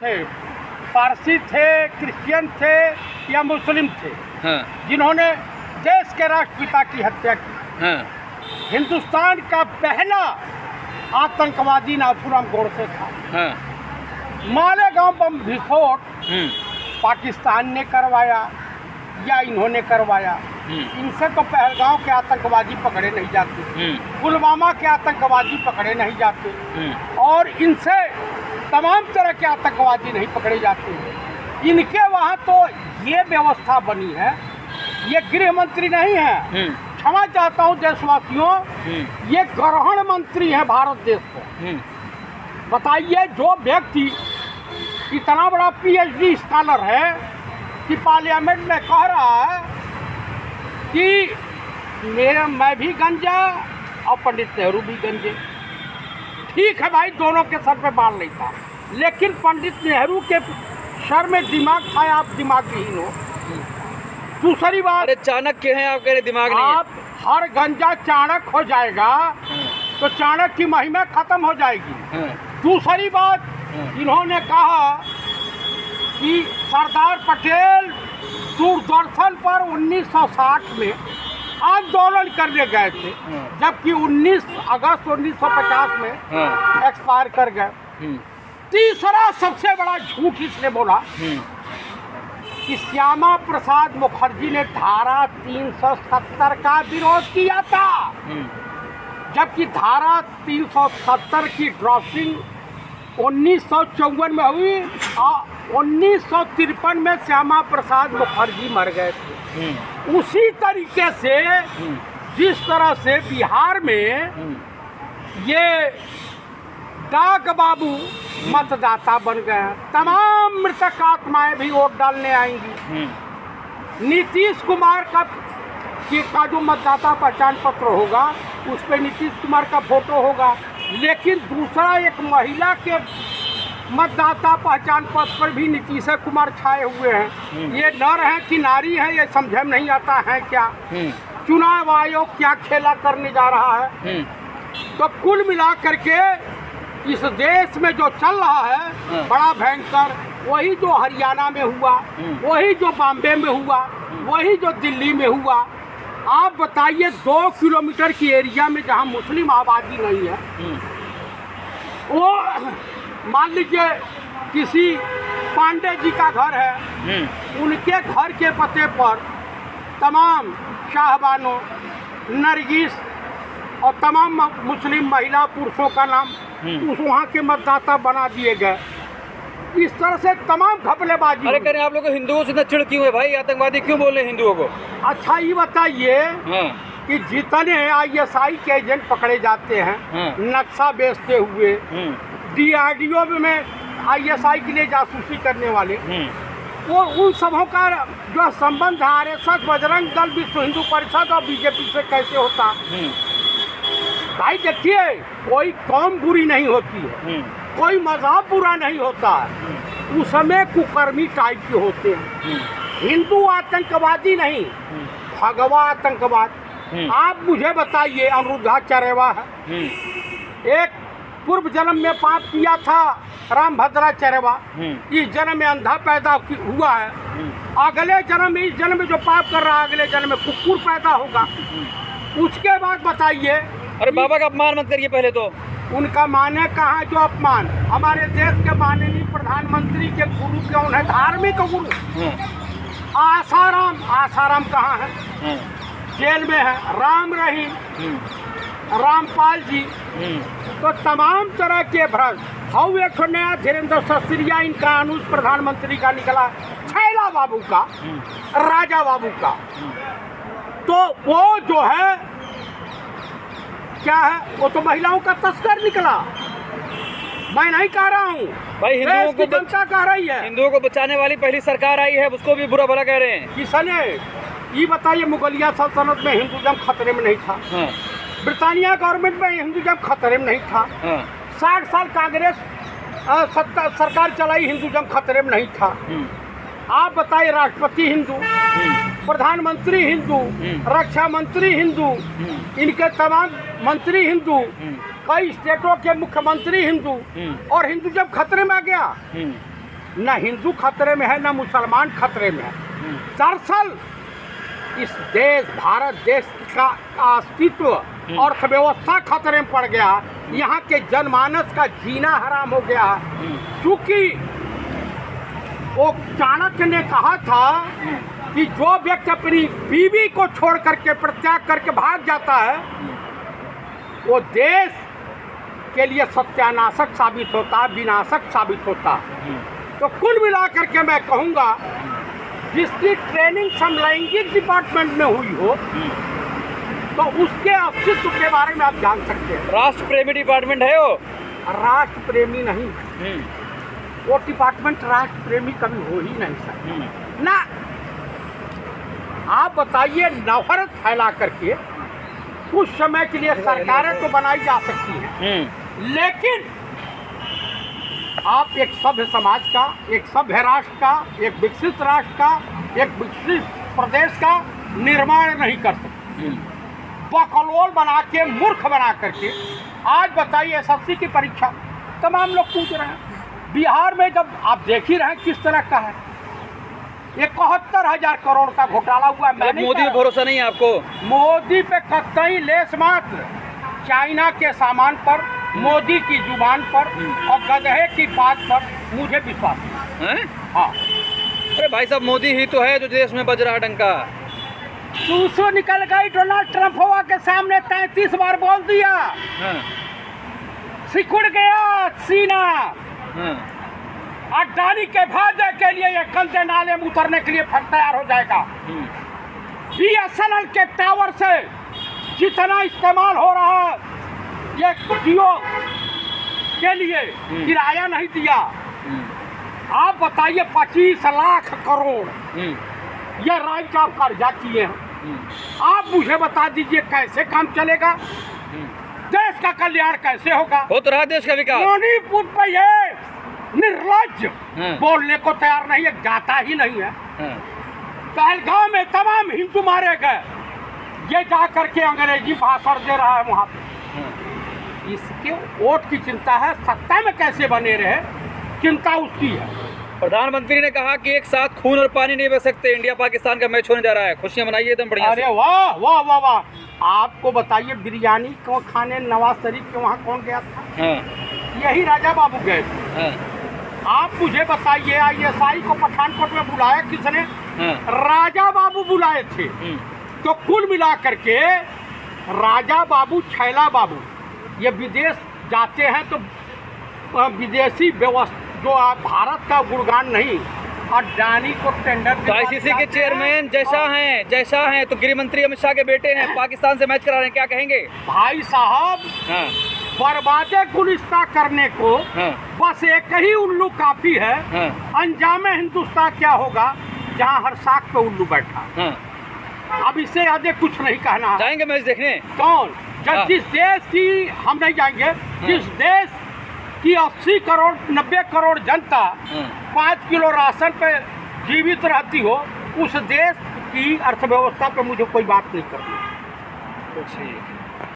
थे, पारसी थे, क्रिश्चियन थे या मुस्लिम थे, जिन्होंने देश के राष्ट्रपिता की हत्या की। हिंदुस्तान का पहला आतंकवादी नाथूराम गोडसे था। मालेगांव बम विस्फोट पाकिस्तान ने करवाया या इन्होंने करवाया? इनसे तो पहलगांव के आतंकवादी पकड़े नहीं जाते, पुलवामा के आतंकवादी पकड़े नहीं जाते, और इनसे तमाम तरह के आतंकवादी नहीं पकड़े जाते। इनके वहाँ तो ये व्यवस्था बनी है, ये गृह मंत्री नहीं है, क्षमा चाहता हूँ देशवासियों, ये ग्रहण मंत्री है भारत देश को। बताइए, जो व्यक्ति इतना बड़ा पीएचडी स्कॉलर है कि पार्लियामेंट में कह रहा है कि मैं भी गंजा और पंडित नेहरू भी गंजे। ठीक है भाई, दोनों के सर पे बाल नहीं था, लेकिन पंडित नेहरू के सर में दिमाग था, आप दिमागहीन हो। दूसरी बात, अरे चाणक्य हैं आप, कह रहे दिमाग नहीं है। आप हर गंजा चाणक्य हो जाएगा तो चाणक्य की महिमा खत्म हो जाएगी। दूसरी बात, इन्होंने कहा कि सरदार पटेल दूरदर्शन पर 1960 में आंदोलन करने गए थे, जबकि 19 अगस्त 1950 में एक्सपायर कर गए। तीसरा सबसे बड़ा झूठ इसने बोला कि श्यामा प्रसाद मुखर्जी ने धारा 370 का विरोध किया था, जबकि धारा 370 की ड्राफ्टिंग 1954 में हुई और 1953 में श्यामा प्रसाद मुखर्जी मर गए थे। उसी तरीके से जिस तरह से बिहार में ये डाक बाबू मतदाता बन गए हैं, तमाम मृतक आत्माएं भी वोट डालने आएंगी। नीतीश कुमार का जो मतदाता पहचान पत्र होगा उस पर नीतीश कुमार का फोटो होगा, लेकिन दूसरा एक महिला के मतदाता पहचान पत्र पर भी नीतीश कुमार छाए हुए हैं। ये नर हैं कि नारी हैं, ये समझ में नहीं आता है क्या। चुनाव आयोग क्या खेला करने जा रहा है। तो कुल मिला करके इस देश में जो चल रहा है बड़ा भयंकर, वही जो हरियाणा में हुआ, वही जो बॉम्बे में हुआ, वही जो दिल्ली में हुआ। आप बताइए, 2 किलोमीटर की एरिया में जहां मुस्लिम आबादी नहीं है, वो मान लीजिए किसी पांडे जी का घर है, उनके घर के पते पर तमाम शाहबानों, नरगिस और तमाम मुस्लिम महिला पुरुषों का नाम उस वहाँ के मतदाता बना दिए गए। इस तरह से तमाम घपलेबाजी। अरे करें, आप लोग हिंदुओं से इतना चिढ़ क्यों है भाई? आतंकवादी क्यों बोल रहे हैं हिंदुओं को? अच्छा ये बताइए कि जितने ISI के एजेंट पकड़े जाते हैं नक्शा बेचते हुए, DRDO में ISI के लिए जासूसी करने वाले, वो उन सबों का जो संबंध RSS, बजरंग दल, विश्व हिंदू परिषद और बीजेपी से कैसे होता? भाई देखिए, कोई कौम बुरी नहीं होती है, कोई मजहब बुरा नहीं होता है, उसमें कुकर्मी टाइप के होते हैं। हिंदू आतंकवादी नहीं, भगवा आतंकवाद। आप मुझे बताइए, अनिरुद्धा चरेवा है, एक पूर्व जन्म में पाप किया था रामभद्रा चरेवा, इस जन्म में अंधा पैदा हुआ है, अगले जन्म में, इस जन्म में जो पाप कर रहा है अगले जन्म में कुकुर पैदा होगा। उसके बाद बताइए, अरे बाबा का अपमान मत करिए पहले तो। उनका माने कहाँ जो अपमान? हमारे देश के माननीय प्रधानमंत्री के गुरु कौन है? धार्मिक गुरु आसाराम। आसाराम कहाँ है? जेल में है। राम रहीम, रामपाल जी, तो तमाम तरह के भ्रष्ट। और एक नया धीरेन्द्र सस्त्रिया, इनका अनुज प्रधानमंत्री का निकला, छैला बाबू का, राजा बाबू का। तो वो जो है क्या है, वो तो महिलाओं का तस्कर निकला। मैं नहीं कह रहा हूँ भाई, हिंदुओं को जनता कह रही है। हिंदुओं को बचाने वाली पहली सरकार आई है, उसको भी बुरा भला कह रहे हैं। किसने? ये बताइए, मुगलिया सल्तनत में हिंदुज़म खतरे में नहीं था, ब्रिटानिया गवर्नमेंट में हिंदुज़म खतरे में नहीं था, 60 साल कांग्रेस सरकार चलाई, हिंदुज़म खतरे में नहीं था। आप बताइए, राष्ट्रपति हिंदू, प्रधानमंत्री हिंदू, रक्षा मंत्री हिंदू, इनके तमाम मंत्री हिंदू, कई स्टेटों के मुख्यमंत्री हिंदू, और हिंदू जब खतरे में आ गया न हिंदू खतरे में है न मुसलमान खतरे में है। दरअसल इस देश भारत देश का अस्तित्व अर्थव्यवस्था खतरे में पड़ गया। यहाँ के जनमानस का जीना हराम हो गया, क्योंकि वो चाणक्य ने कहा था कि जो व्यक्ति अपनी बीवी को छोड़ करके परित्याग करके भाग जाता है वो देश के लिए सत्यानाशक साबित होता, विनाशक साबित होता। तो कुल मिलाकर के मैं कहूँगा जिसकी ट्रेनिंग समलैंगिक डिपार्टमेंट में हुई हो तो उसके अस्तित्व के बारे में आप जान सकते हैं। राष्ट्र प्रेमी डिपार्टमेंट है वो, राष्ट्र प्रेमी नहीं, वो डिपार्टमेंट राष्ट्र प्रेमी कभी हो ही नहीं सकता ना। आप बताइए, नफरत फैला करके कुछ समय के लिए सरकारें तो बनाई जा सकती हैं, लेकिन आप एक सभ्य समाज का, एक सभ्य राष्ट्र का, एक विकसित राष्ट्र का, एक विकसित प्रदेश का निर्माण नहीं कर सकते। बकलोल बना के, मूर्ख बना करके। आज बताइए एसएससी की परीक्षा तमाम लोग पूछ रहे हैं। बिहार में जब आप देख ही रहे हैं किस तरह का है, 71,000 करोड़ का घोटाला हुआ है। मोदी पे भरोसा नहीं है आपको? मोदी पे कतई लेस मात्र। चाइना के सामान पर, मोदी की जुबान पर और गधे की बात पर मुझे विश्वास है। हाँ, अरे भाई साहब, मोदी ही तो है जो देश में बज रहा डंका। सूसो निकल गई डोनाल्ड ट्रंप हवा के सामने 33 बार बोल दिया। सिकुड़ गया सीना। अडानी के भाजे के लिए ये गंदे नाले में उतरने के लिए फिर तैयार हो जाएगा। BSNL के टावर से जितना इस्तेमाल हो रहा है, ये जियो के लिए किराया नहीं दिया। आप बताइए 25 लाख करोड़ ये राइट ऑफ कर्जा किए हैं। आप मुझे बता दीजिए कैसे काम चलेगा, देश का कल्याण कैसे होगा? हो तो रहा देश का विकास। मणिपुर पे ये निर्लज्ज बोलने को तैयार नहीं है, जाता ही नहीं है। पहलगाम में तमाम हिंदू मारे गए, ये जा करके अंग्रेजी भाषण दे रहा है वहाँ पे। इसके वोट की चिंता है, सत्ता में कैसे बने रहे चिंता उसकी है। प्रधानमंत्री ने कहा कि एक साथ खून और पानी नहीं बह सकते। इंडिया पाकिस्तान का मैच होने जा रहा है, खुशियां मनाइए एकदम बढ़िया। अरे वाह वाह वाह वाह। आपको बताइए बिरयानी को खाने नवाज शरीफ के वहाँ कौन गया था? यही राजा बाबू गए थे। आप मुझे बताइए ISI को पठानकोट में बुलाया किसने? राजा बाबू बुलाए थे। तो कुल मिला करके राजा बाबू, छैला बाबू ये विदेश जाते हैं तो विदेशी व्यवस्था जो भारत का गुणगान नहीं, अडानी को टेंडर ICC के चेयरमैन जैसा हैं तो गृह मंत्री अमित शाह के बेटे हैं, पाकिस्तान से मैच करा रहे हैं, क्या कहेंगे? भाई साहब, बर्बादे गुलिस्तान करने को बस एक ही उल्लू काफी है। अंजामे हिंदुस्तान क्या होगा जहाँ हर साख पे उल्लू बैठा। अब इससे आगे कुछ नहीं कहना। जाएंगे मैच देखने? कौन? जब जिस देश की हम नहीं जाएंगे, जिस देश की 80 करोड़ 90 करोड़ जनता 5 किलो राशन पे जीवित रहती हो, उस देश की अर्थव्यवस्था पे मुझे कोई बात नहीं करनी।